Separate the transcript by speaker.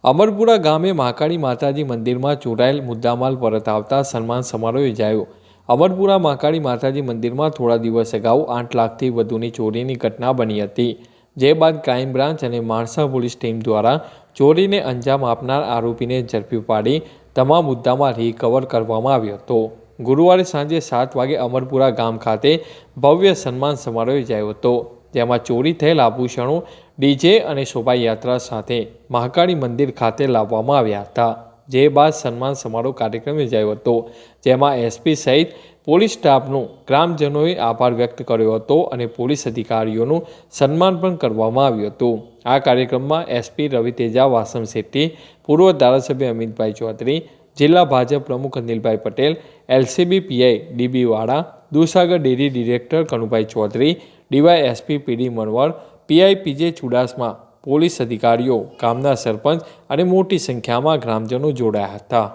Speaker 1: અમરપુરા ગામે મહાકાળી માતાજી મંદિરમાં ચોરાયેલ મુદ્દામાલ પરત આવતા સન્માન સમારોહ યોજાયો। અમરપુરા મહાકાળી માતાજી મંદિરમાં થોડા દિવસ અગાઉ 8 લાખથી વધુની ચોરીની ઘટના બની હતી। જે બાદ ક્રાઇમ બ્રાન્ચ અને માણસા પોલીસ ટીમ દ્વારા ચોરીને અંજામ આપનાર આરોપીને ઝડપી પાડી તમામ મુદ્દામાલ રિકવર કરવામાં આવ્યો હતો। ગુરુવારે સાંજે 7 વાગે અમરપુરા ગામ ખાતે ભવ્ય સન્માન સમારોહ યોજાયો હતો, જેમાં ચોરી થયેલ આભૂષણો ડીજે અને શોભાયાત્રા સાથે મહાકાળી મંદિર ખાતે લાવવામાં આવ્યા હતા। જે બાદ સન્માન સમારોહ કાર્યક્રમ યોજાયો હતો, જેમાં એસપી સહિત પોલીસ સ્ટાફનો ગ્રામજનોએ આભાર વ્યક્ત કર્યો હતો અને પોલીસ અધિકારીઓનું સન્માન પણ કરવામાં આવ્યું હતું। આ કાર્યક્રમમાં એસપી રવિ તેજા વાસમ શેટ્ટી, પૂર્વ ધારાસભ્ય અમિતભાઈ ચૌધરી, જિલ્લા ભાજપ પ્રમુખ Anilbhai Patel, LCB PI DB Vada, Dudhsagar dairy director Kanubhai Chaudhary, DYSP PD Manvar, PI PJ Chudasama, police અધિકારીઓ, ગામના સરપંચ અને મોટી સંખ્યામાં ગ્રામજનો જોડાયા હતા।